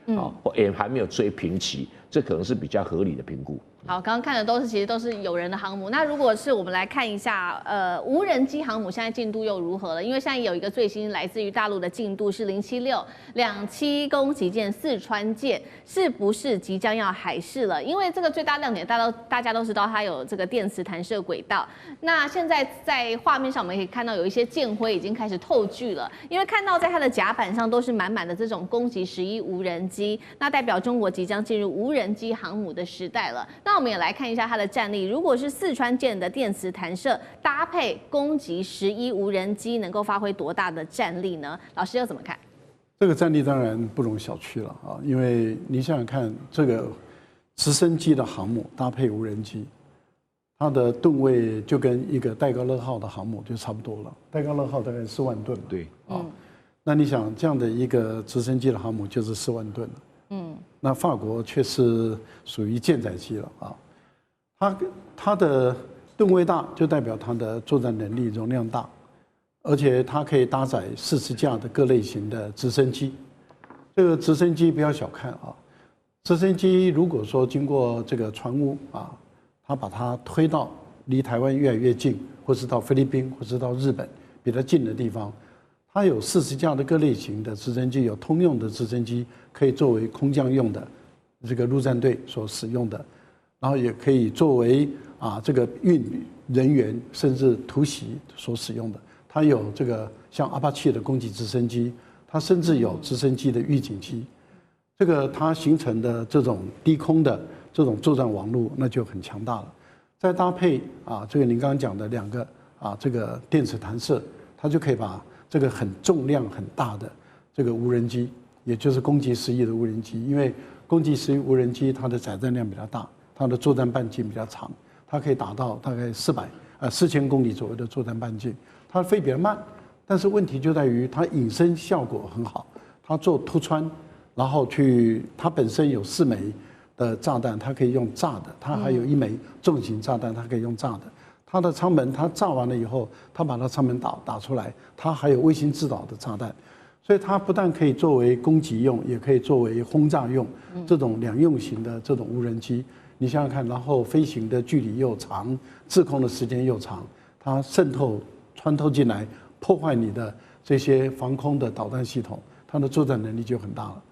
也还没有追平齐，这可能是比较合理的评估。好，刚刚看的其实都是有人的航母。那如果是我们来看一下，无人机航母现在进度又如何了？因为现在有一个最新来自于大陆的进度是07627攻击舰四川舰，是不是即将要海试了？因为这个最大亮点，大家都知道它有这个电磁弹射轨道。那现在在画面上我们可以看到有一些舰徽已经开始透距了，因为看到在它的甲板上都是满满的这种攻击11无人机，那代表中国即将进入无人机航母的时代了。那我们也来看一下它的战力。如果是四川舰的电磁弹射搭配攻击11无人机，能够发挥多大的战力呢？老师又怎么看？这个战力当然不容小觑了啊，因为你想想看，这个直升机的航母搭配无人机，它的吨位就跟一个戴高乐号的航母就差不多了。戴高乐号大概4万吨嘛，对啊，那你想这样的一个直升机的航母就是4万吨了。那法国却是属于舰载机了啊，它的吨位大，就代表它的作战能力容量大，而且它可以搭载40架的各类型的直升机。这个直升机不要小看啊，直升机如果说经过这个船坞啊，它把它推到离台湾越来越近，或是到菲律宾，或是到日本比较近的地方。它有40架的各类型的直升机，有通用的直升机可以作为空降用的这个陆战队所使用的，然后也可以作为这个运人员甚至突袭所使用的。它有这个像阿帕奇的攻击直升机，它甚至有直升机的预警机。这个它形成的这种低空的这种作战网络，那就很强大了。再搭配这个您刚刚讲的2个这个电磁弹射，它就可以把这个很重量很大的这个无人机，也就是攻击11的无人机，因为攻击11无人机它的载弹量比较大，它的作战半径比较长，它可以达到大概4000公里左右的作战半径。它飞比较慢，但是问题就在于它隐身效果很好，它做突穿，然后它本身有4枚的炸弹，它可以用炸的，它还有1枚重型炸弹，它可以用炸的。它的舱门，它炸完了以后，它把它舱门打出来，它还有卫星制导的炸弹，所以它不但可以作为攻击用，也可以作为轰炸用，这种2用型的这种无人机，你想想看，然后飞行的距离又长，滞空的时间又长，它穿透进来，破坏你的这些防空的导弹系统，它的作战能力就很大了。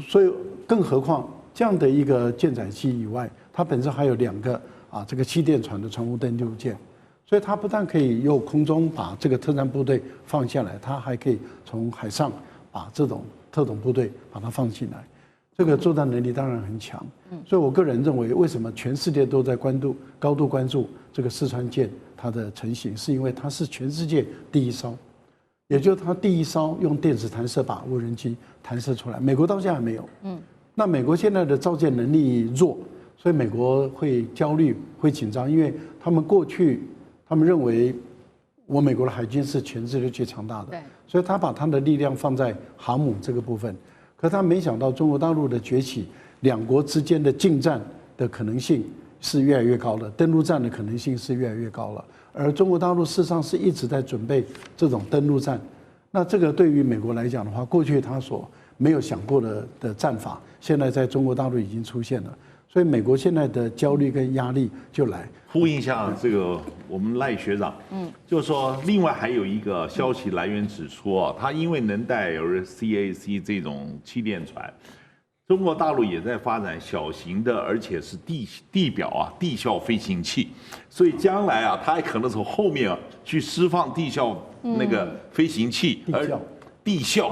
所以，更何况这样的一个舰载机以外，它本身还有2个这个气垫船的船坞登陆舰，所以它不但可以用空中把这个特战部队放下来，它还可以从海上把这种特种部队把它放进来，这个作战能力当然很强。所以我个人认为，为什么全世界都在高度关注这个四川舰它的成型，是因为它是全世界第一艘，也就是它第一艘用电子弹射把无人机弹射出来，美国到现在还没有。那美国现在的造舰能力弱，所以美国会焦虑、会紧张，因为他们过去他们认为我美国的海军是全世界最强大的，所以他把他的力量放在航母这个部分。可他没想到中国大陆的崛起，2国之间的近战的可能性是越来越高了，登陆战的可能性是越来越高了。而中国大陆事实上是一直在准备这种登陆战。那这个对于美国来讲的话，过去他所没有想过的战法，现在在中国大陆已经出现了。所以美国现在的焦虑跟压力就来。呼应一下这个我们赖学长，就是说另外还有一个消息来源指出他因为能带 CAC 这种气垫船，中国大陆也在发展小型的，而且是地表地效飞行器，所以将来它还可能从后面去释放地效那个飞行器，地效，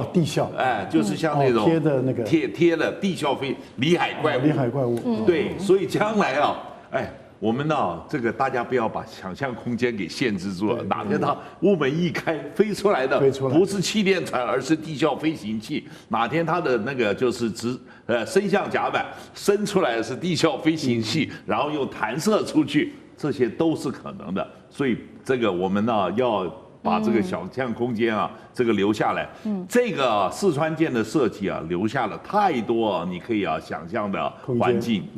就是像那种贴的那个贴的地效飞里海怪物，里海怪物，对，所以将来我们呢，这个大家不要把想象空间给限制住了。哪天它屋门一开，飞出来的不是气垫船，而是地效飞行器。哪天它的那个就是升降甲板伸出来的是地效飞行器，然后又弹射出去，这些都是可能的。所以这个我们呢要把这个想象空间啊，这个留下来。这个四川舰的设计啊，留下了太多你可以想象的环境。